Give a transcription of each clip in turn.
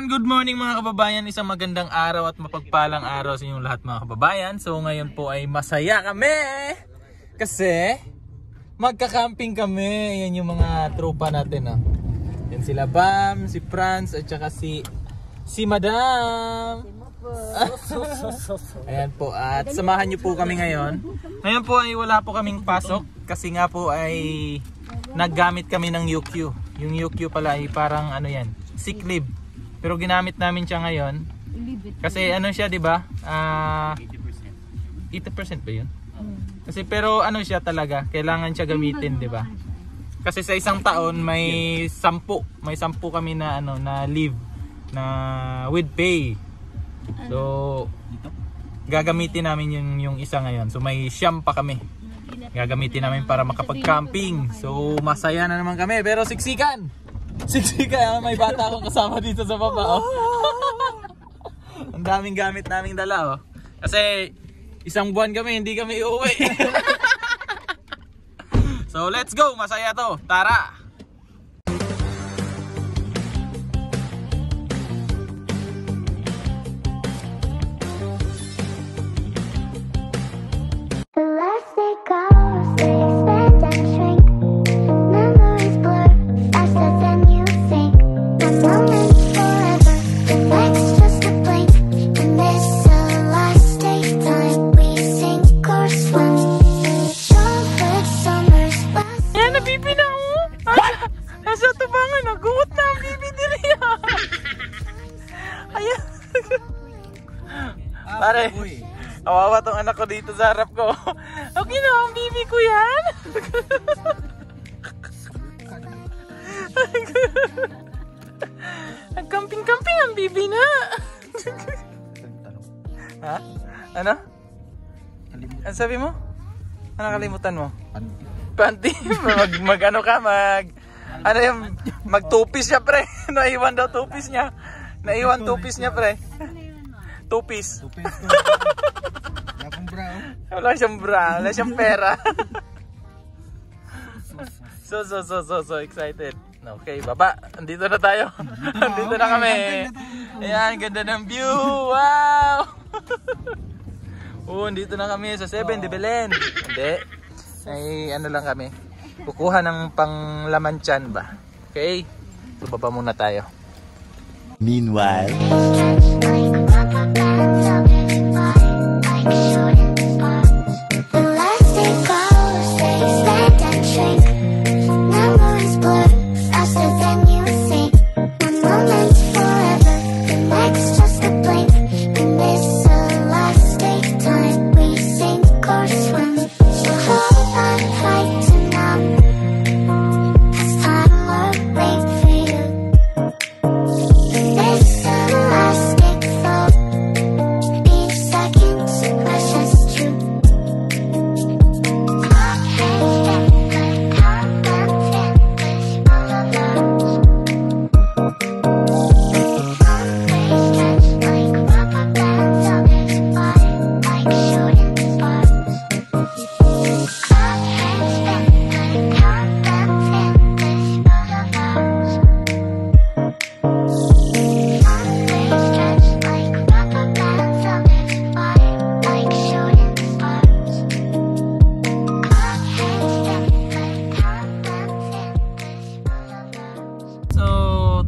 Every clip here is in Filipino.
Ayan, good morning mga kababayan. Isang magandang araw at mapagpalang araw sa inyong lahat mga kababayan. So ngayon po ay masaya kami kasi magka-camping kami. Ayan yung mga tropa natin. Yan sila Bam, si Franz at saka si Madam. Ayan po, at samahan nyo po kami ngayon. Ngayon po ay wala po kaming pasok kasi nga po ay naggamit kami ng UQ. Yung UQ pala ay parang ano yan, sick leave. Pero ginamit namin siya ngayon kasi ano siya, 'di ba? 80% ba 'yun? Kasi pero ano siya talaga, kailangan siya gamitin, 'di ba? Kasi sa isang taon may 10 kami na ano na leave na with pay. So gagamitin namin yung isa ngayon. So may siyam pa kami. Gagamitin namin para makapag-camping. So masaya na naman kami, pero siksikan. May bata akong kasama dito sa baba, oh. Ang daming gamit naming dala, oh. Kasi isang buwan kami, hindi kami uuwi. So let's go, masaya to. Tara! Pare, kawawa tong anak ko dito sa harap ko. Okay na, ang bibi ko yan. Nag-camping-camping ang bibi na. Ha? Ano? Ano sabi mo? Ano nakalimutan mo? Panty. Mag-ano ka, ano yung, mag-tupis siya, pre. Naiwan daw tupis niya. Naiwan tupis niya, pre. Tupis. Wala siyang bra, wala siyang pera. So excited. Okay, baba. Andito na tayo. Andito na kami. Ayan, ganda ng view. Wow! Andito na kami sa 7 de Belen. Hindi. Ay, ano lang kami. Kukuha ng panglaman tiyan ba? Okay? So, baba muna tayo. Meanwhile,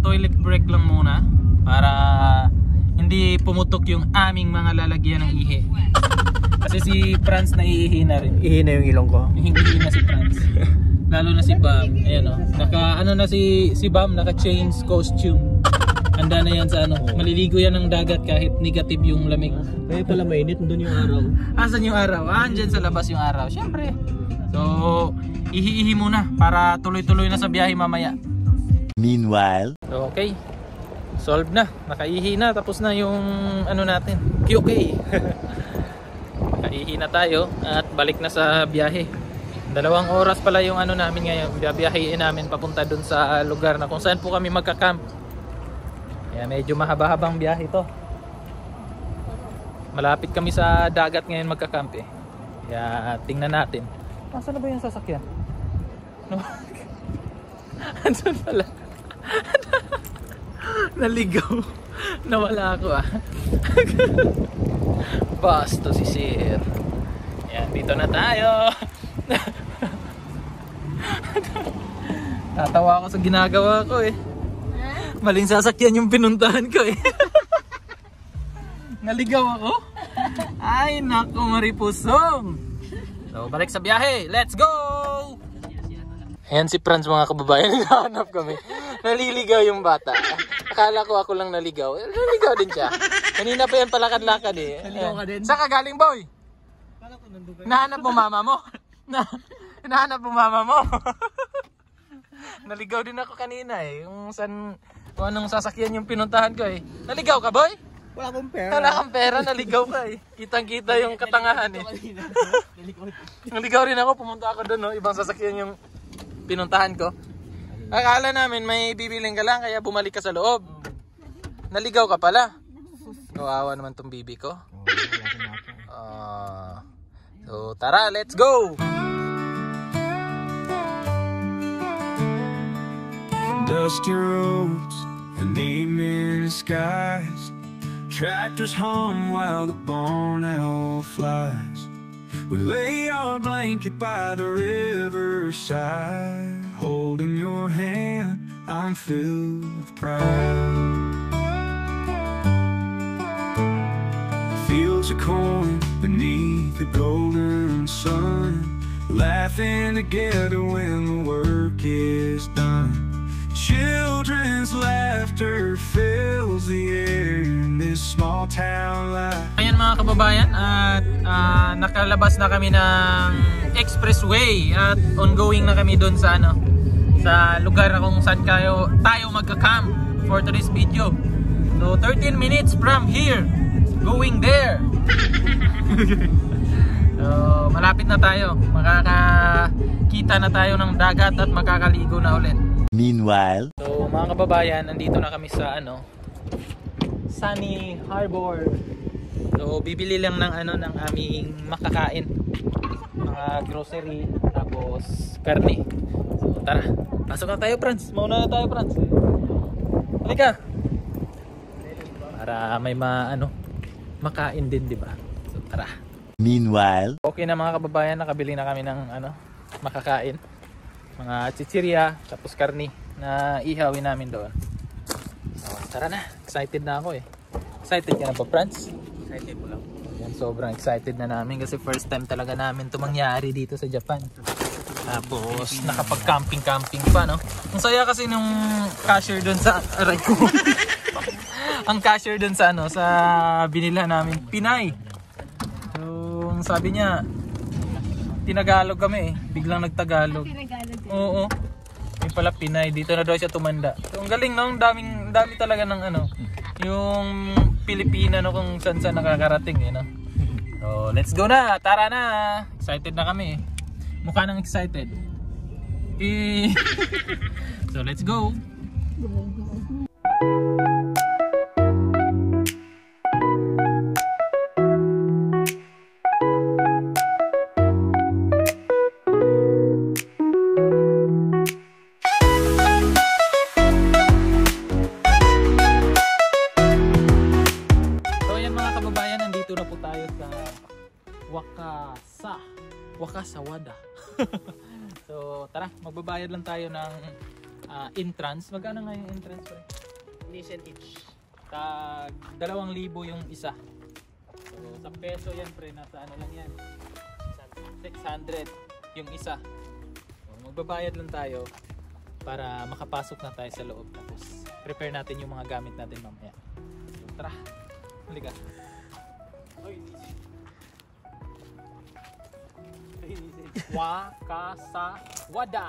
toilet break lang muna para hindi pumutok yung aming mga lalagyan ng ihi. Kasi si Franz naiihi na rin. ihi na yung ilong ko. Ihi na si Franz. Lalo na si Bam. Ayan, oh. Si Bam naka-change costume. Handa na yan sa ano. Maliligo yan ng dagat kahit negative yung lamig. Kaya pala mainit, nandun yung araw. Asan yung araw? Andyan sa labas yung araw. Siyempre. So, ihi-ihi muna para tuloy-tuloy na sa biyahe mamaya. Meanwhile, So, okay. Solve na. Nakaihi na. Tapos na yung ano natin. QK. Nakaihi na tayo at balik na sa biyahe. 2 oras pala yung ano namin ngayon. Biyahein namin papunta dun sa lugar na kung saan po kami magka-camp. Kaya medyo mahaba-habang biyahe to. Malapit kami sa dagat ngayon magka-camp eh. Kaya tingnan natin. Nasaan na ba yung sasakyan? No? Andun pala. Naligaw. Nawala ako ah. Basto si Sir. Yan, dito na tayo. Tatawa ako sa ginagawa ko eh. Maling sasakyan yung pinuntahan ko eh. Naligaw ako. Ay naku maripusong. So balik sa biyahe. Let's go! Ayan si Franz mga kababayan. Hinahanap kami. Naliligaw yung bata. Akala ko ako lang naligaw. Naligaw din siya. Kanina pa yan palakad-lakad eh. Naligaw ka din? Saan ka galing boy? Hinahanap mo mama mo? Hinahanap mo mama mo? Naligaw din ako kanina eh. Kung anong sasakyan yung pinuntahan ko eh. Naligaw ka boy? Wala akong pera. Wala kang pera, naligaw ka eh. Kitang-kita yung katangahan eh. Naligaw rin ako, pumunta ako doon no. Ibang sasakyan yung pinuntahan ko. Akala namin may bibiling ka lang kaya bumalik ka sa loob. Naligaw ka pala. Kawawa naman tong bibi ko. So tara, let's go! Dusty roads, an evening skies, tractors hum while the barn owl flies. We lay our blanket by the riverside, holding your hand, I'm filled with pride. Fields of corn beneath the golden sun, laughing together when the work is done. Children's laughter fills the air in this small town life. Ayan mga kababayan, at nakalabas na kami ng expressway at ongoing na kami doon sa sa lugar kung saan tayo magka-camp for today's video. So 13 minutes from here going there. So malapit na tayo, makakakita na tayo ng dagat at makakaligo na ulit. Meanwhile, so mga kababayan, nandito na kami sa Sunny Harbor. So bibili lang ng aming makakain, mga grocery, tapos karne. So tara, pasok na tayo Franz. Mauna na tayo Franz. Halika. Para may makain din, di ba? So tara. meanwhile, Okay na mga kababayan, nakabili na kami ng makakain. Mga chichirya, tapos karni na ihawin namin doon. So, tara na, excited na ako eh. Excited ka na ba Franz? excited mo lang. Yan, sobrang excited na namin kasi first time talaga namin ito mangyari dito sa Japan. Tapos nakapag-camping pa no. Ang saya kasi nung cashier doon sa aray ko. Ang cashier doon sa sa binila namin, Pinay. So, sabi niya tinagalog kami eh. Biglang nagtagalog. Oo. May pala Pinay. Dito na daw siya tumanda. So, ang galing no, dami talaga ng yung Pilipina kung saan nakakarating eh no. So, let's go na. Tara na. Excited na kami. Mukha nang excited. So, let's go. Wakasawada. So tara, magbabayad lang tayo ng entrance. Magkano nga yung entrance pre? Each. Tag 2,000 yung isa. So sa peso yan pre, nasa lang yan, 600 yung isa. So, magbabayad lang tayo para makapasok na tayo sa loob. Tapos prepare natin yung mga gamit natin mamaya. So tara, halika. Wakasawada.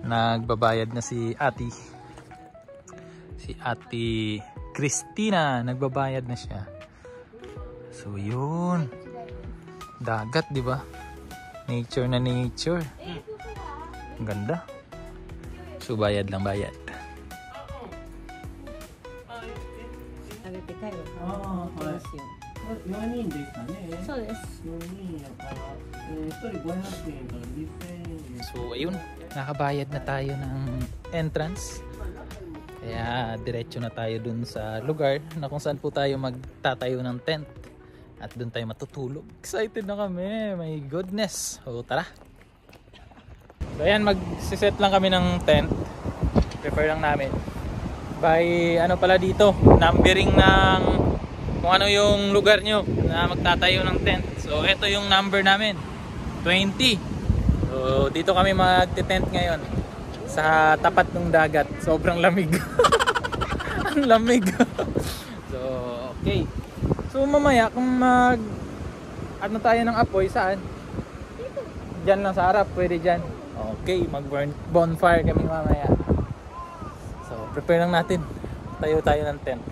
Nagbabayad na si Ate. Si Ate Christina, nagbabayad na siya. So yun. Dagat, di ba? Nature na nature. Ang ganda. So bayad lang, bayad. So ayun, nakabayad na tayo ng entrance. Kaya diretso na tayo dun sa lugar na kung saan po tayo magtatayo ng tent. At dun tayo matutulog. Excited na kami, my goodness. O tara. So ayan, magsiset lang kami ng tent. Prepare lang namin. By ano pala dito, numbering ng kung ano yung lugar nyo na magtatayo ng tent. So ito yung number namin, 20. So dito kami magte-tent ngayon sa tapat ng dagat. Sobrang lamig. Ang lamig. So okay. So mamaya kung ano tayo ng apoy, saan? Diyan lang sa harap, pwede dyan. Okay, mag-bonfire kami mamaya. So prepare lang natin. Tayo ng tent.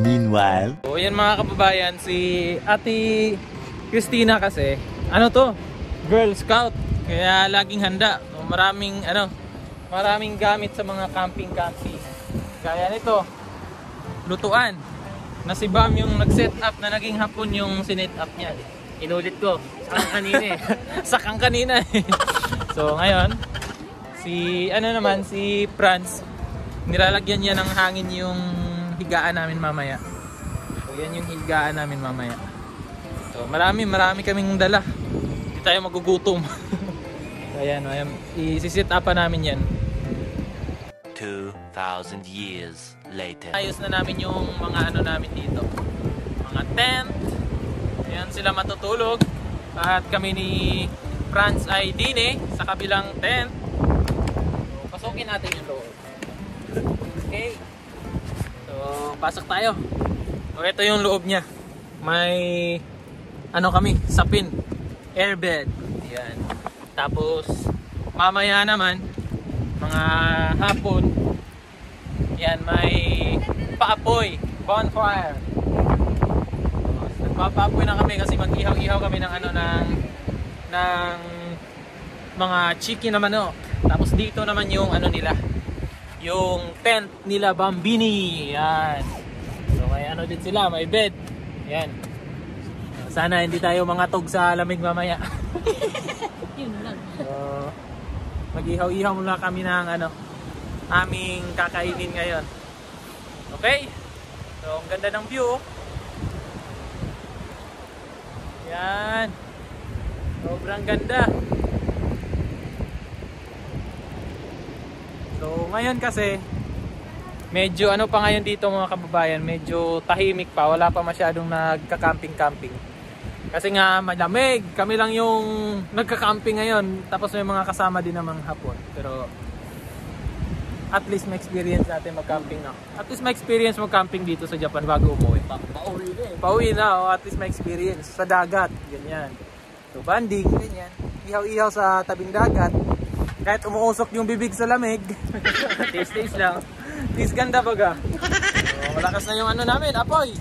Meanwhile. So yan mga kababayan, si Ate Christina kasi, ano to? Girl Scout. Kaya laging handa. So, maraming gamit sa mga camping. Kaya nito, lutuan. Na si Bam yung nag-set up na naging hapon yung sinet up niya. Inulit ko. Sakang kanina eh. Sakang kanina eh. So ngayon, si Franz, nilalagyan niya ng hangin yung higaan namin mamaya. So yan yung higaan namin mamaya. So marami kaming dala. Hindi tayo magugutom. Ayan, i-sit up namin yan. 2,000 years later. Ayos na namin yung mga namin dito. Mga tent. Ayan sila matutulog. At kami ni Franz ay dine sa kabilang tent. So pasukin natin yung loob. Okay. So pasok tayo. So ito yung loob niya. May kami, sapin. Airbed. Ayan. Tapos mamaya naman mga hapon yan may paapoy, bonfire. Nagpapaapoy na kami kasi mag-ihaw-ihaw kami ng ng mga chicken na manok. Tapos dito naman yung nila, yung tent nila Bambini. Yan. So may din sila, may bed. Yan. Sana hindi tayo mangatog sa lamig mamaya. Yun lang. So, mag-ihaw-ihaw muna kami ng aming kakainin ngayon. Okay? So, ang ganda ng view. Yan. Sobrang ganda. So, ngayon kasi medyo pa ngayon dito mga kababayan, medyo tahimik pa, wala pa masyadong nagka-camping. Kasi nga malamig, kami lang yung nagka-camping ngayon, tapos may mga kasama din namang hapon. Pero at least may experience natin mag-camping na. At least may experience mag-camping dito sa Japan bago umuwi. Pauwi na eh. Pauwi na, at least may experience sa dagat, ganyan. So banding, ganyan. Ihaw-ihaw sa tabing dagat. Kahit umuusok yung bibig sa lamig. Taste lang. Taste ganda baga. So, malakas na yung namin, apoy.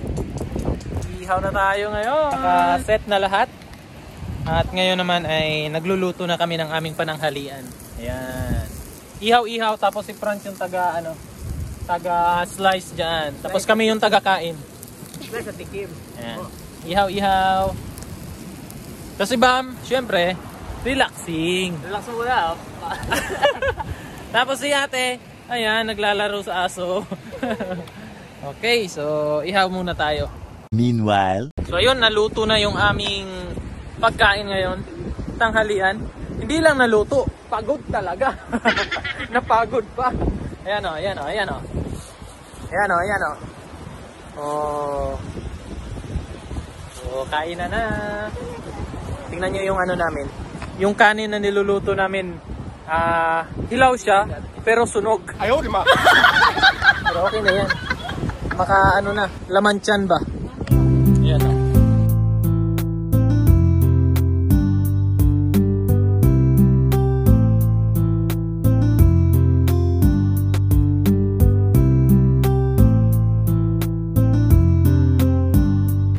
Ihaw na tayo ngayon. Naka-set na lahat. At ngayon naman ay nagluluto na kami ng aming pananghalian. Ayan. Ihaw-ihaw, tapos si Franz yung taga-slice dyan. Tapos kami yung taga-kain. Slice at tikim. Ayan. Ihaw-ihaw. Tapos si Bam, syempre, relaxing. Relax mo na. Tapos si Ate, ayan, naglalaro sa aso. Okay, so ihaw muna tayo. Meanwhile. So ayun, naluto na yung aming pagkain ngayon, tanghalian. Hindi lang naluto, pagod talaga. Napagod pa. Ayan o, ayan o, ayan o. Ayan o, ayan o. Oh. So, kain na na. Tingnan nyo yung ano namin. Yung kanin na niluluto namin. Hilaw siya, pero sunog. Ayaw, di ma. Pero okay na yan. Maka ano na, laman tiyan ba? Ayan o.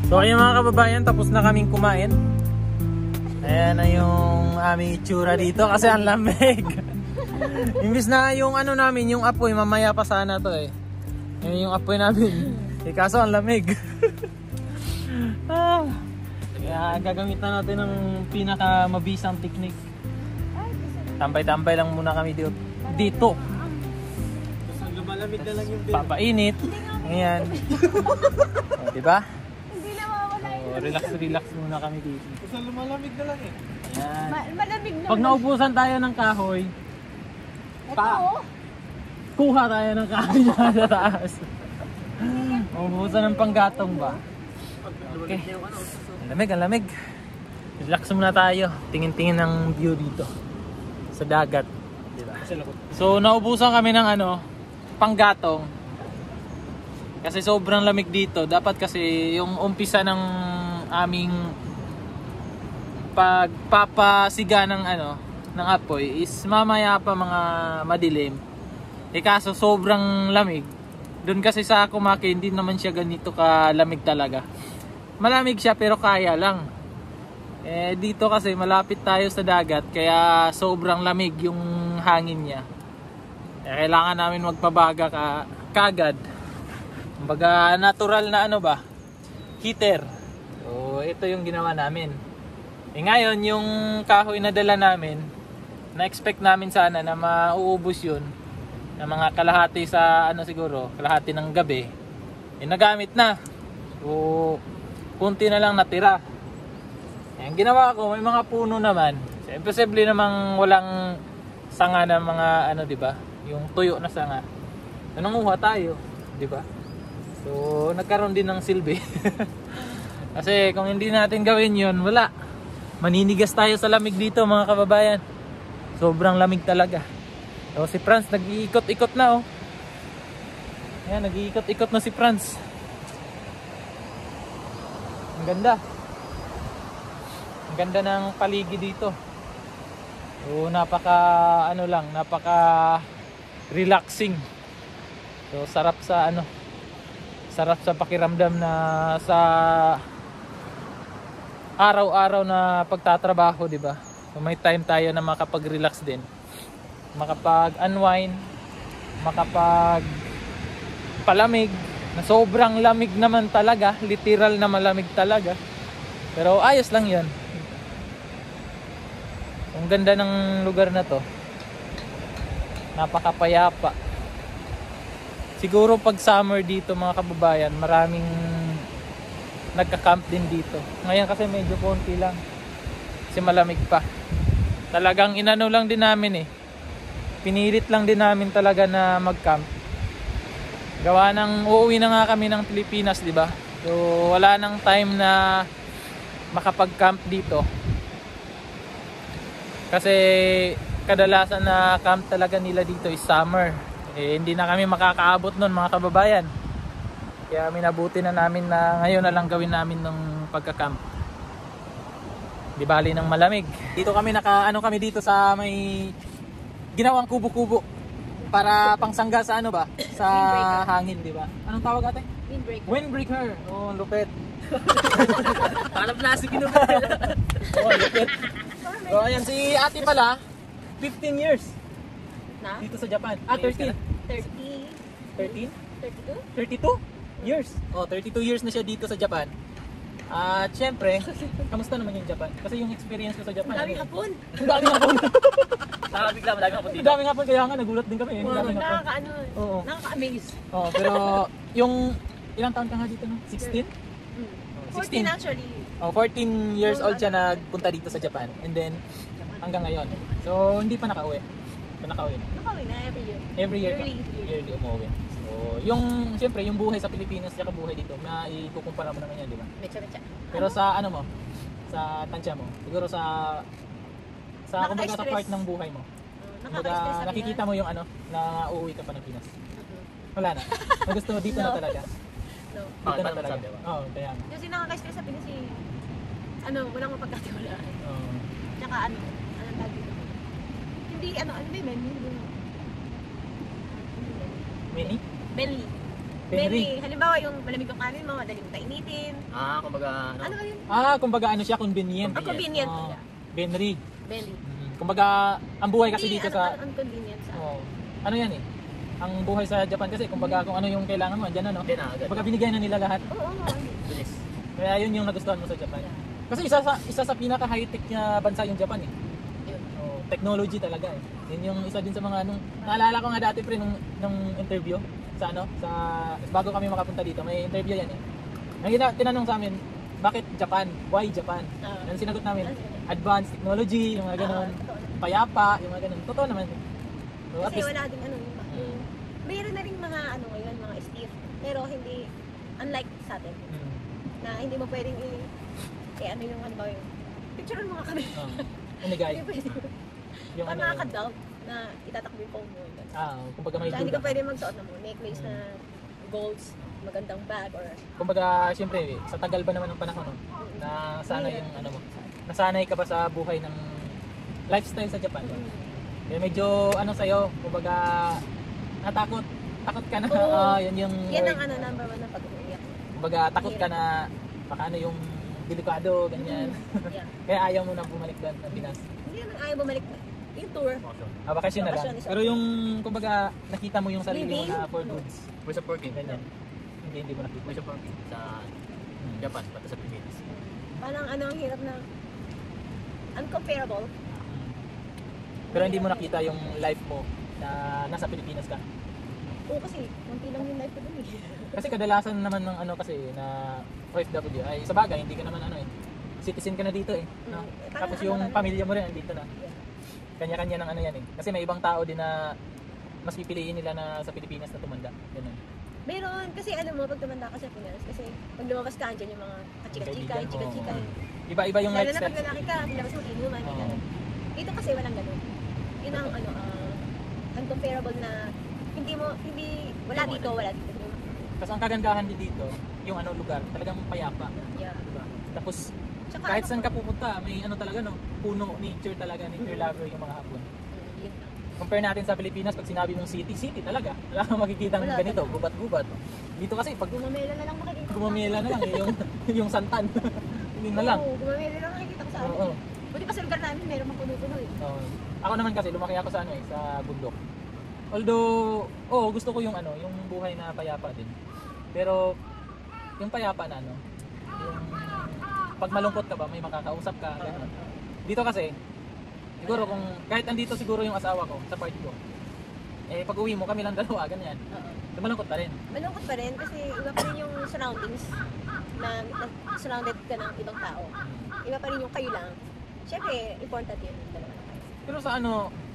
So ayun mga kababayan, tapos na kaming kumain. Ayan na yung aming itsura dito kasi ang lamig. Imbis na yung ano namin, yung apoy, mamaya pa sana to eh. Yun yung apoy namin. Kaso ang lamig. Kaya gagamit na natin ng pinakamabisang technique. Tambay-tambay lang muna kami dito. Lumalamig na lang yung Papainit. Ayan. O, diba? Relax muna kami dito. Kasi lumalamig na lang eh. Ayan. Malamig na. Pag naubusan tayo ng kahoy, kuha tayo ng kahoy na sa taas. Naubusan ng panggatong ba? Okay. Ang lamig. Relax muna tayo. Tingin-tingin ng view dito. Sa dagat. Diba? So naubusan kami ng panggatong. Kasi sobrang lamig dito. Dapat kasi yung umpisa ng aming pagpapasiga ng ng apoy is mamaya pa mga madilim. Kaso sobrang lamig. Doon kasi sa Kumaki hindi naman siya ganito kalamig talaga. Malamig siya pero kaya lang. Dito kasi malapit tayo sa dagat kaya sobrang lamig yung hangin niya. Kailangan namin magpabaga kagad. Kumbaga natural na heater. So ito yung ginawa namin. Ngayon yung kahoy na dala namin, na-expect namin sana na mauubos yun na mga kalahati sa siguro, kalahati ng gabi. Nagamit na. So kunti na lang natira. Ang ginawa ko, may mga puno naman. Imposible namang walang sanga ng mga diba? Yung tuyo na sanga. Nangunguha tayo, diba? So, nagkaroon din ng silbi. Kasi kung hindi natin gawin yun, wala. Maninigas tayo sa lamig dito mga kababayan. Sobrang lamig talaga. So, si Franz nag-iikot-ikot na oh. Ayan, nag-iikot-ikot na si Franz. Ang ganda. Ang ganda ng paligid dito. So, napaka relaxing. So, sarap sa pakiramdam na sa araw-araw na pagtatrabaho, di ba? So, may time tayo na makapag-relax din. Makapag-unwind, makapag-palamig, na sobrang lamig naman talaga, literal na malamig talaga. Pero ayos lang 'yan. Ang ganda ng lugar na 'to. Napakapayapa. Siguro pag summer dito mga kababayan, maraming nagka-camp din dito. Ngayon kasi medyo konti lang. Kasi malamig pa. Talagang inano lang din namin Pinilit lang din namin talaga na mag-camp. Gawa ng uuwi na nga kami ng Pilipinas, di ba? So wala nang time na makapag-camp dito. Kasi kadalasan na camp talaga nila dito is summer. Hindi na kami makakaabot nun mga kababayan. Kaya minabuti na namin na ngayon na lang gawin namin ng pagka-camp. Di bali ng malamig. Dito kami kami dito sa may ginawang kubo-kubo para pangsangga sa sa hangin, di ba? Anong tawag ate? Windbreaker. Windbreaker. Oh, lupit. Parang plastic yun. Oh, lupit. So ayan si ate pala 15 years Na? dito sa Japan. 13. 30. 13? 32? 32 years. Oh, 32 years na siya dito sa Japan. At syempre, kamusta naman yung Japan? Kasi yung experience ko sa Japan. Daming hapon. Ang daming hapon. Nakabigla, madami ako Ang dito. daming hapon kaya nga nagulat din kami. Ang daming hapon. Oo. Nakaka-amaze. Oh, pero yung ilang taon ka nga dito no? 16? 14 actually. Oh, 14 years old siya nagpunta dito sa Japan. And then hanggang ngayon. So hindi pa nakauwi. So, nakauwi na. Nakauwi na every year. Every year ka? Yearly. Yearly umuwi. So, siyempre, yung buhay sa Pilipinas at buhay dito, maikukumpara mo naman yan, di ba? Mecha-mecha. Pero sa ano mo, sa tansya mo, siguro sa kumbaga sa Nakaka-stress. part ng buhay mo. Kumbaga, Nakaka-stress sa nakikita mo yung ano, na uuwi ka pa ng Pinas. Wala na. Ang gusto mo dito na No. talaga. No. Dito na talaga. Oo, kaya nga. Kasi nakaka-stress sa Pinas eh. Walang mapagkatiwalaan. Oo. Tsaka anong tawag dito? Hindi, ano ba yung menu? Mini? Belly. Benry. Halimbawa yung malamig yung kanin mo, madali mo kainitin. Kumbaga, Ano ba yun? Kumbaga ano siya, convenient. Ang convenient. Oo. Yeah. Benry. Belly. Kumbaga, ang buhay kasi Hindi, dito sa... Ang convenient sa... Oo. Ano yan eh? Ang buhay sa Japan kasi, kumbaga kung ano yung kailangan mo, andyan na, no? Hindi na, agad. Kumbaga binigay na nila lahat. Oo. Bilis. Kaya yun yung nagustuhan mo sa Japan. Kasi isa sa pinaka high-tech na bansa yung Japan eh. Yun. Oh, technology talaga eh. Yun yung isa din sa mga naalala ko nga dati pre nung interview sa bago kami makapunta dito, may interview yan eh. Tinanong sa amin, bakit Japan? Why Japan? Ang sinagot namin, advanced technology, yung mga ganun, payapa, yung mga ganun. Totoo naman. So, at Kasi least, wala din mayroon na rin mga ngayon, mga stiff. Pero hindi, unlike sa atin, na hindi mo pwedeng ano yung ano ba yung, picturean mo nga kami. Unigay. Hindi pwede. Yung Pag ano, nakaka-doubt na itatakbo yung phone mo. kumbaga may Kaya hindi ka duda. pwede magsuot ng necklace na golds, magandang bag, or Kumbaga, siyempre, sa tagal ba naman ng panahon, no? Na sanay yung ano mo. Nasanay ka ba sa buhay ng lifestyle sa Japan? Kaya medyo sa'yo, kumbaga, natakot. Takot ka na. Oo. Yan yung yan word. ang number one na pag-uwiyak. Kumbaga, takot ka na baka yung delikado, ganyan. Yeah. Kaya ayaw mo na bumalik doon sa Pinas. Hindi naman ayaw bumalik na. Yung tour. Bakasyon na lang. Bakasyon is Pero yung, kumbaga, nakita mo yung sarili mo Living? na for goods. May supporting. Ganyan. Hindi mo nakita. May supporting sa Japan, pati sa Pilipinas. Parang ang hirap na uncomparable. Pero hindi mo nakita yung life mo na nasa Pilipinas ka. Oo, kasi konti lang yung life ko dun eh. Kasi kadalasan naman ng kasi na OFW ay sa bagay hindi ka naman citizen ka na dito eh, no? Tapos yung pamilya mo rin andito na. Kanya-kanya ng yan eh. Kasi may ibang tao din na mas pipiliin nila na sa Pilipinas na tumanda. Ganun. Meron, kasi alam mo, pag tumanda ka sa Pinas, kasi pag lumabas ka, andyan yung mga kachika-chika, yung chika-chika. Iba-iba yung Lalo na lifestyle. pag lalaki ka, lumabas mo, inuman, may ganun. Dito kasi walang ganun. Yun ang uncomparable na, wala dito. Kasi ang kagandahan din dito, yung lugar, talagang payapa. Yeah. Diba? Tapos Tsaka kahit saan ka pupunta, may talaga puno, nature talaga, nature lover yung mga Hapon. Yun. Compare natin sa Pilipinas, pag sinabi mong city talaga. Wala kang makikita ng Wala ganito, talaga. gubat-gubat. Dito kasi pag Gumamela na lang makikita ko. gumamela na lang yung santan. Yun na lang. Oo, gumamela na lang makikita ko sa amin. Oo. Buti pa sa lugar namin, meron mang puno-puno eh. Oo. Ako naman kasi lumaki ako sa sa bundok. Although, gusto ko yung yung buhay na payapa din. Pero yung payapa na yung pag malungkot ka ba, may makakausap ka, gano'n. Dito kasi, siguro kung kahit andito siguro yung asawa ko sa part ko. Pag uwi mo kami lang dalawa, ganyan. So, malungkot pa rin. Malungkot pa rin kasi iba pa rin yung surroundings na surrounded ka ng ibang tao. Iba pa rin yung kayo lang. Siyempre, important yun. Dalawa. Pero sa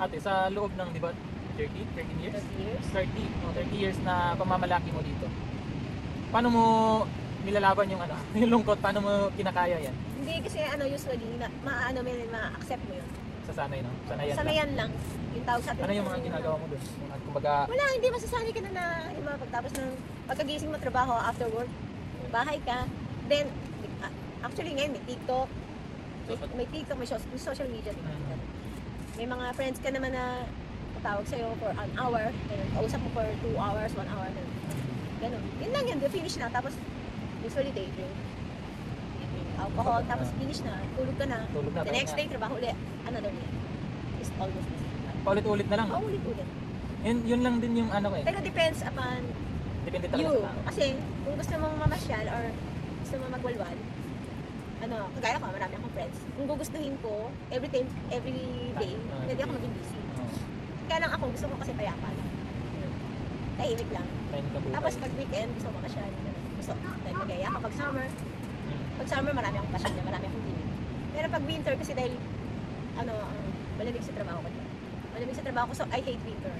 ate, sa loob ng, di ba, 13 years? 30 years. 30 years na pamamalaki mo dito. Paano mo nilalaban yung yung lungkot? Paano mo kinakaya yan? Hindi kasi usually, ma-accept mo yun. Sasanay, no? Sanayan lang. Sanayan lang. Yung tawag sa atin. Ano yung mga ginagawa mo doon? Kumbaga, Wala, hindi masasanay ka na pagtapos ng pagkagising mo trabaho after work, bahay ka, then, actually ngayon may TikTok, may social media. May mga friends ka naman na tawag sa'yo for an hour, kausap mo for 2 hours, 1 hour, ganun. Yun lang yun, finish na, tapos usually day drink, alcohol, tapos finish na, tulog ka na, Tulog na, the next pahinga. day, trabaho ulit, another day. It's almost the same. paulit-ulit na lang. Ulit-ulit. Yun lang din yung Pero depends upon Depende talaga you. sa tao. Kasi kung gusto mong mamasyal or gusto mong magwalwal, kagaya ko, marami akong friends. Kung gugustuhin ko, every day, hindi ako maging busy. Kaya lang ako, gusto ko kasi payapa lang. Tahimik lang. Tapos pag weekend, gusto ko mamasyal. Gusto ko magaya kapag summer. Pag summer, marami akong pasyon, marami akong gimmick. Pero pag winter, kasi dahil, malamig sa trabaho ko. Malamig sa trabaho ko, so I hate winter.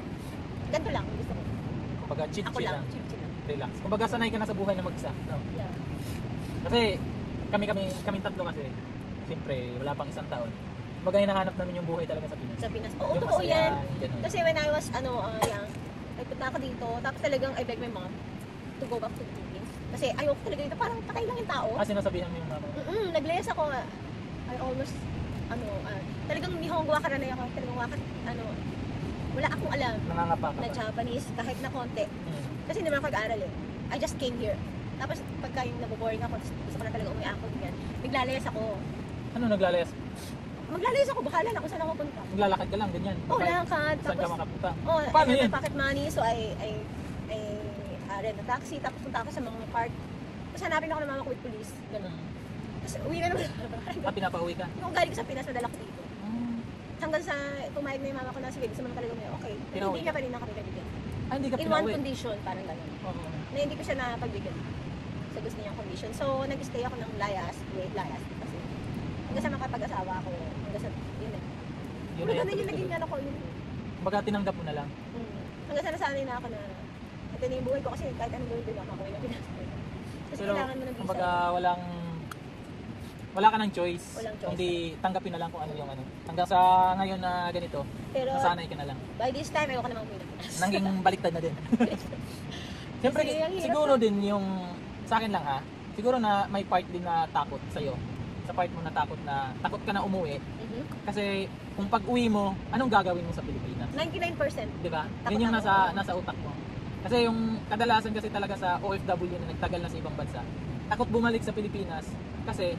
Ganito lang, gusto ko. Kumbaga chill Ako lang, chill lang. relax. Kumbaga sanay ka na sa buhay na mag-isa. No? Yeah. Kasi kaming tatlo kasi, siyempre wala pang isang taon. Kumbaga hinahanap namin yung buhay talaga sa Pinas. Sa Pinas. Oo, Yung totoo masaya, yan. ganun. Kasi when I was, young, nagpunta ako dito, tapos talagang I beg my mom to go back to the Philippines. Kasi ayoko talaga dito, parang patay lang yung tao. Kasi nasabihan mo yung mama mo. Nag-layas ako, I almost, talagang Nihongo Wakaranay ako, talagang wala akong alam Nangangapa ka na pa. Japanese, kahit na konti. Kasi hindi naman ako nag-aaral eh. I just came here. Tapos pagka yung naboboring ako, gusto ko na talaga umuwi ako, ganyan. Naglalayas ako. Ano naglalayas? Maglalayas ako, bahala na kung saan ako punta. Maglalakad ka lang, ganyan. Oo, lakad. Saan ka makapunta? Oh, Paano I yun? had pocket money, so I rent a taxi, tapos punta ako sa mga park. Tapos hanapin ako ng mama ko with police. Ganun. Tapos uwi na naman. Pinapauwi ka? Yung galing ko sa Pinas, nadala ko dito. Hanggang sa pumayag na yung mama ko na, sige, gusto mo na talaga umiyak. Okay. Pero Pinauwi hindi niya pa rin nakapibigyan. Hindi ka In one pinauwi? condition, parang gano'n. Oo. Na hindi ko siya napagbigyan sa gusto niyang condition. So, nag-stay ako ng Layas. Kasi hanggang sa makapag-asawa ako. Hanggang sa, yun eh. Yun Pero na ganun yung yun. naging ano ko. Yun. Kumbaga tinanggap mo na lang. Hanggang sa nasanay na ako na ito na yung buhay ko kasi kahit anong buhay ko ako na Pinas. Kasi Pero kailangan mo ng visa. kumbaga wala ka ng choice. Walang choice. Kundi tanggapin na lang kung ano yung ano. Hanggang sa ngayon na ganito, Pero nasanay ka na lang. by this time, ayoko namang umuwi ng Pinas. Nanging baliktad na din. Siyempre, Kasi ang hirap siguro din yung, sa akin lang ha, siguro na may part din na takot sa'yo. Sa part mo na takot ka na umuwi. Kasi kung pag uwi mo, anong gagawin mo sa Pilipinas? 99%. Di ba? Takot Yun yung ako. nasa utak mo. Kasi yung kadalasan kasi talaga sa OFW na nagtagal na sa ibang bansa, takot bumalik sa Pilipinas kasi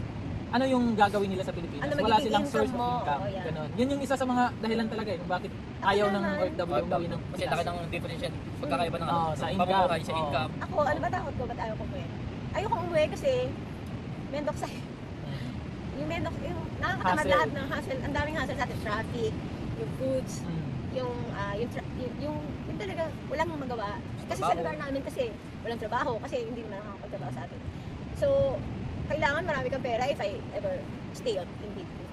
ano yung gagawin nila sa Pilipinas? Ano Wala magiging silang income source of mo? income. Oo, yan. Ganon. Yun yung isa sa mga dahilan talaga eh, kung bakit ayaw ng naman. OFW umuwi ng Kasi Pinas. laki ng differential. Pagkakaiba ng Oo, sa income. pamumuhay, sa Oo. income. Ako, ano ba takot ko? Ba't ayaw ko umuwi? Ayoko umuwi kasi mendok sa yung nakakatamad Hassle. lahat ng hassle. Ang daming hassle sa atin. Traffic, yung foods, yung talaga walang magawa. Kasi sa lugar namin kasi walang trabaho kasi hindi naman nakakapagtrabaho sa atin. So, kailangan marami kang pera if I ever stay in Bicol.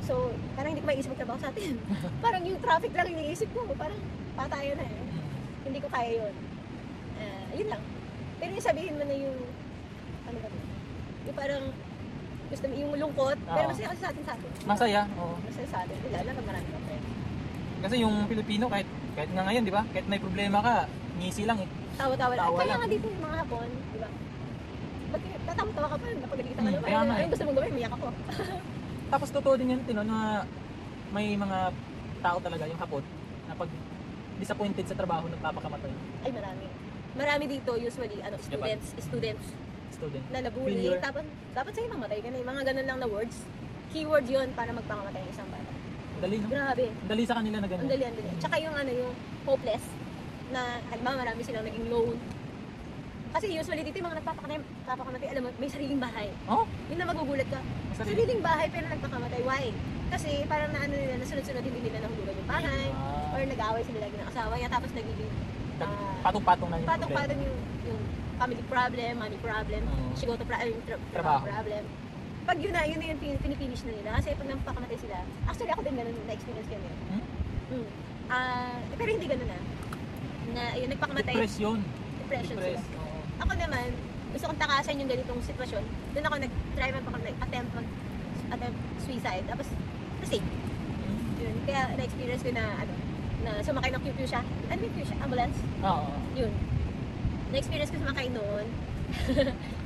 So, parang hindi ko maiisip magtrabaho sa atin. Parang yung traffic lang iniisip ko. Parang patayo na eh. Hindi ko kaya yun. Yun lang. Pero yung sabihin mo na yung ano ba yun? Yung parang gusto mo yung lungkot, pero Oo. masaya kasi sa atin. Masaya, oo. Masaya sa atin. Wala na pag marami kang pera. Kasi yung Pilipino kahit nga ngayon, di ba? Kahit may problema ka, ngisi lang eh. Tawa-tawa lang. Tawa Kaya lang. nga dito yung mga hapon, di ba? Ba't tatawa-tawa ka pa, napagalitan ka naman. Kaya nga eh. Anong gusto mong gawin? Miyak ako. Tapos totoo din yun, Tino, na may mga tao talaga yung hapon na pag disappointed sa trabaho, nagpapakamatay. Ay, marami. Marami dito, usually, students Student. na nabuli. Failure. Dapat sa'yo mamatay ka na. Yung mga ganun lang na words. Keyword yun para magpakamatay ng isang bata. Dali, no? Grabe. Ang dali sa kanila na ganyan. Ang dali. Tsaka yung yung hopeless na halimbawa marami silang naging loan. Kasi usually dito yung mga nagpapakamatay, alam mo, may sariling bahay. Oh? Yun na magugulat ka. Sarili. Sariling bahay pero nagpakamatay. Why? Kasi parang naano nila, nasunod-sunod hindi nila nahulugan yung bahay. Ah. Or nag-away sila lagi ng asawa niya. Tapos nagiging Patong-patong na yung patong-patong yung family problem, money problem, Oo. shigoto problem, Trabaho. problem. Pag yun na yung pinipinish na nila. Kasi pag napakamatay sila, actually ako din ganun na-experience ko yun. Pero hindi ganun na yun, nagpakamatay. Depression. Depression sila. Depress. Oo. Ako naman, gusto kong takasan yung ganitong sitwasyon. Doon ako nag-try attempt suicide. Tapos, nasave. Yun. Kaya na-experience ko na sumakay ng QQ siya. Ano yung QQ siya? Ambulance? Oo. Yun. Na-experience ko sumakay noon.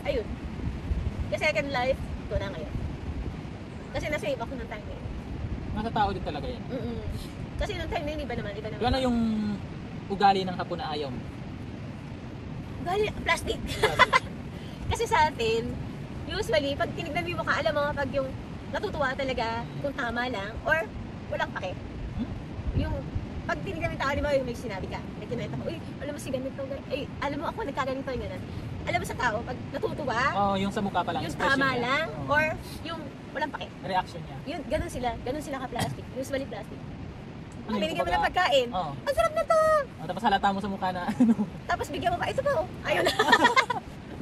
Ayun. Kasi second life, ito na ngayon. Kasi na-save ako ng time na yun. Nasa tao din talaga yan. Kasi nung time na yun, iba naman. Yung ano yung ugali ng hapon na ayaw mo? Ugali, plastic. Kasi sa atin, usually, pag tinignan mo yung mukha, alam mo, pag yung natutuwa talaga, kung tama lang, or walang pake. Yung, pag tinignan mo yung tao, alam mo, yung may sinabi ka, may kinenta ko, uy, alam mo si ganito, alam mo ako, nagkaganito yung ganun. Alam mo sa tao, pag natutuwa, Oo, yung sa mukha pa lang. yung expression tama niya. lang, Oo. or yung walang pake. reaction niya. Yun, ganun sila ka-plastic. Usually plastic. Ano yun, Binigyan mo kumbaga- ng pagkain. Oo. Ang sarap na to! Tapos halata mo sa mukha na ano. Tapos bigyan mo pa, ito pa oh. Ayun na.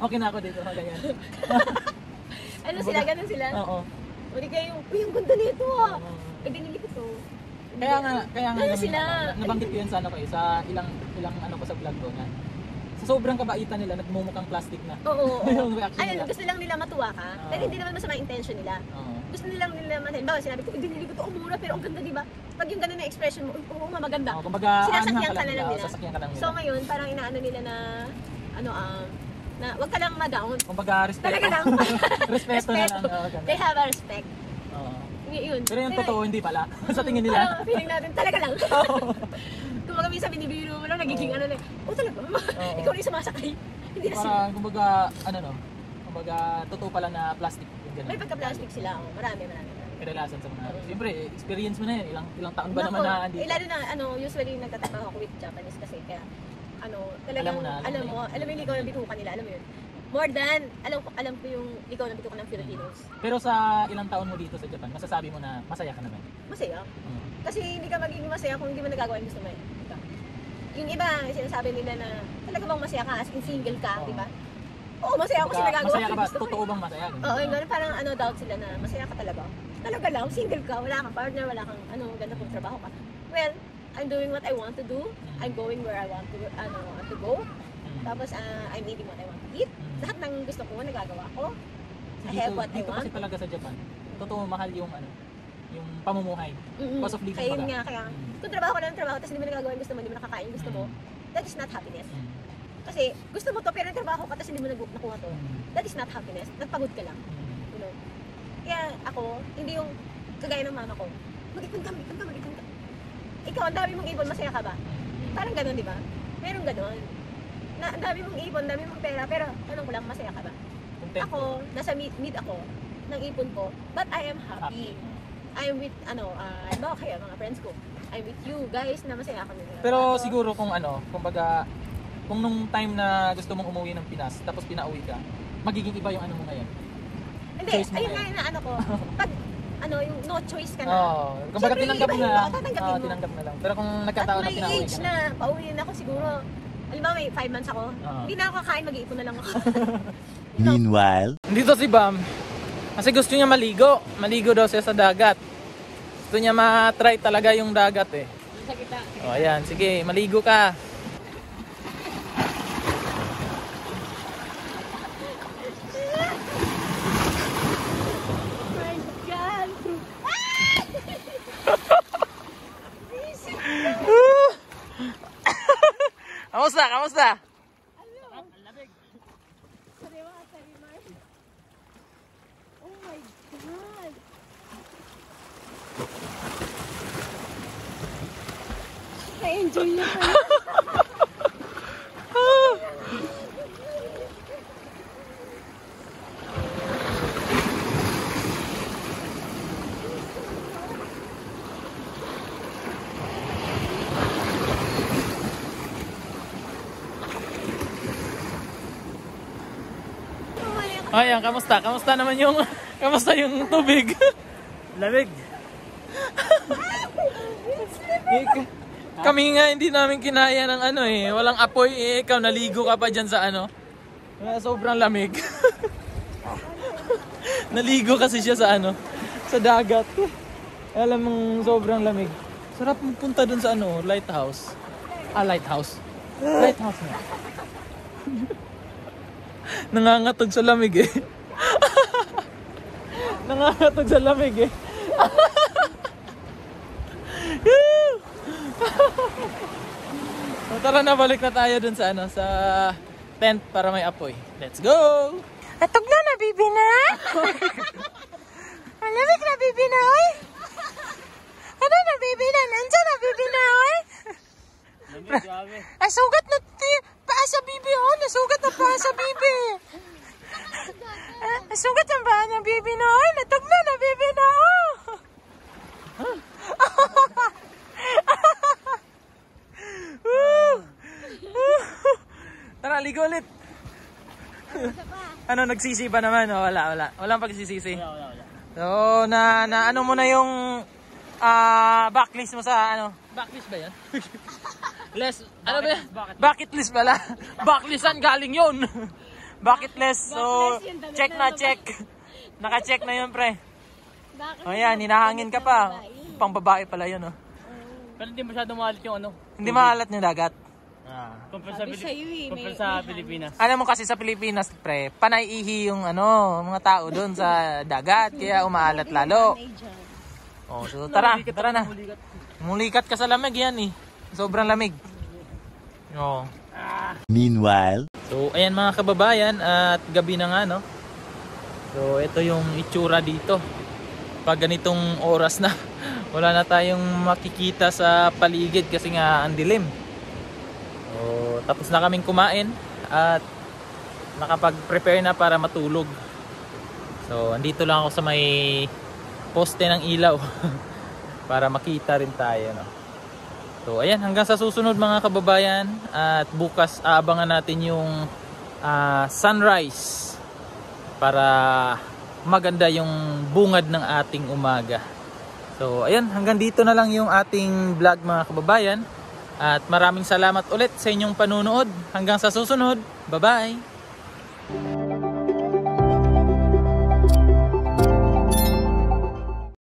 Okay na ako dito, ganyan. Ano sila, ganun sila. Oo. Uli kayo yung, uy, ang ganda nito ah. Oo. Eh, binili ko to. Kaya nga Ano sila? nabanggit ko yan sa ano ko sa ilang ano ko sa vlog ko na. Sa sobrang kabaitan nila, nagmumukhang plastic na. Oo. Yung reaction Ayun, nila. gusto lang nila matuwa ka. Pero hindi naman masama intention nila. Oo. Gusto nilang nila halimbawa sinabi ko, binili ko to mura pero ang ganda, di ba? Pag yung ganun na expression mo, oo nga maganda. Kumbaga, Sinasakyan aanuhan ka na lang nila. Sasakyan ka lang nila. So ngayon, parang inaano nila na, na wag ka lang ma-down. Kumbaga, respeto. Talaga lang. Respeto na lang. Oo, ganun. They have a respect. Oo. Yun. Pero yung totoo, hindi pala. Sa tingin nila. Parang feeling natin, talaga lang. Kumbaga minsan binibiro mo lang, nagiging ano na, talaga, ikaw rin sumasakay. Hindi na sila. Parang, kumbaga, kumbaga, totoo pala na plastic. Yung ganun. May pagka-plastic sila, marami. Kadalasan sa mga, siyempre, experience mo na yun. Ilang taon ba naman na andito? Lalo na, usually nagtatrabaho ako with Japanese kasi kaya, talagang, Alam mo yung ligaw ng bitukan nila, alam mo yun. More than, alam ko yung ligaw ng bitukan ng Filipinos. Pero sa ilang taon mo dito sa Japan, masasabi mo na masaya ka naman? Masaya. Kasi hindi ka magiging masaya kung hindi mo nagagawa yung gusto mo. Diba? Yung iba, sinasabi nila na talaga bang masaya ka as in single ka, di ba? Oo, masaya ako kasi nagagawa Masaya ka yung ba? gusto ko. Totoo bang masaya? Oo, yung gano'n, parang doubt sila na masaya ka talaga. Talaga lang, single ka, wala kang partner, wala kang ganda kong trabaho ka. Well, I'm doing what I want to do. I'm going where I want to go. Tapos, I'm eating what I want to eat. Lahat ng gusto ko, nagagawa ko. I have what I dito want. kasi talaga sa Japan, totoo mahal yung yung pamumuhay. Cost of living Kaya baga. nga, kung trabaho ka ng trabaho, tapos hindi mo nagagawa yung gusto mo, hindi mo nakakain yung gusto mo, that is not happiness. Kasi gusto mo to, pero trabaho ka, tapos hindi mo nakuha to. That is not happiness. Nagpagod ka lang. You know? Kaya ako, hindi yung kagaya ng mama ko, mag-ipon ka. Ikaw, ang dami mong ipon, masaya ka ba? Parang gano'n, di ba? Merong gano'n. Na ang dami mong ipon, dami mong pera, pero tanong ko lang, masaya ka ba? Content. Ako, nasa mid ako ng ipon ko, but I am happy. I'm with, kaya mga friends ko, I'm with you guys, na masaya ako nila. Pero siguro kung kumbaga, kung nung time na gusto mong umuwi ng Pinas, tapos pinauwi ka, magiging iba yung mo ngayon. Hindi, choice mo ayun ngayon. nga yung ko, pag, yung no choice ka na. Kumbaga Siyempre, tinanggap mo na iba-iba, lang. tatanggapin mo. Tinanggap na lang. Pero kung At nagkataon na may pinauwi age ka na, pauwi na ako siguro, alam mo, may 5 months ako, hindi na ako kakain, mag-iipon na lang ako. Meanwhile, Dito si Bam, kasi gusto niya maligo. Maligo daw siya sa dagat. Gusto niya ma-try talaga yung dagat eh. Sa kita. O ayan, sige, maligo ka. My God! Kamusta? Oh my God! Na-enjoy niya pa yun. Ayan, kamusta? Kamusta naman yung tubig? Lamig. Kami nga hindi namin kinaya ng walang apoy ikaw naligo ka pa diyan sa sobrang lamig. Naligo kasi siya sa sa dagat. Alam mong sobrang lamig. Sarap magpunta dun sa lighthouse. Lighthouse. Lighthouse nga. Nangangatog sa lamig eh. Nangangatog sa lamig eh. So, tara na, balik na tayo dun sa sa tent para may apoy. Let's go! Atog na, nabibi na! Malamig na, bibi na, oy! Ano na, bibi na? Nandiyan na, bibi na, oy! Ay, sugat na paa sa bibi, oh! Nasugat na paa sa bibi! Nasugat ang paa ng bibi na, oy! Natog na, bibi na, oh! Tara, ligo ulit. Nagsisi pa naman? Oh, wala. Walang pagsisisi. Wala. So, ano mo na yung backlist mo sa Backlist ba yan? Ano ba yan? Bucket list pala. Backlistan galing yun. Bucket list. So, check na. Naka-check na yun, pre. O yan, hinahangin ka pa. Pang babae pala yun, oh. Pero hindi masyadong maalit yung ano. Hindi maalat yung dagat. Compare sa, Sabi sa'yo eh, compare may- sa may Pilipinas. Alam mo kasi sa Pilipinas, pre, panay ihi yung mga tao doon sa dagat, kaya umaalat lalo. Oh, so tara na. Mulikat ka sa lamig yan eh. Sobrang lamig. Oh. Meanwhile, So, ayan mga kababayan, at gabi na nga, no? So, ito yung itsura dito. Pag ganitong oras na, wala na tayong makikita sa paligid kasi nga ang dilim. So, tapos na kaming kumain at nakapag-prepare na para matulog. So, andito lang ako sa may poste ng ilaw para makita rin tayo, no? So ayan, hanggang sa susunod mga kababayan, at bukas aabangan natin yung sunrise para maganda yung bungad ng ating umaga. So ayan, hanggang dito na lang yung ating vlog mga kababayan, at maraming salamat ulit sa inyong panunood. Hanggang sa susunod, bye bye.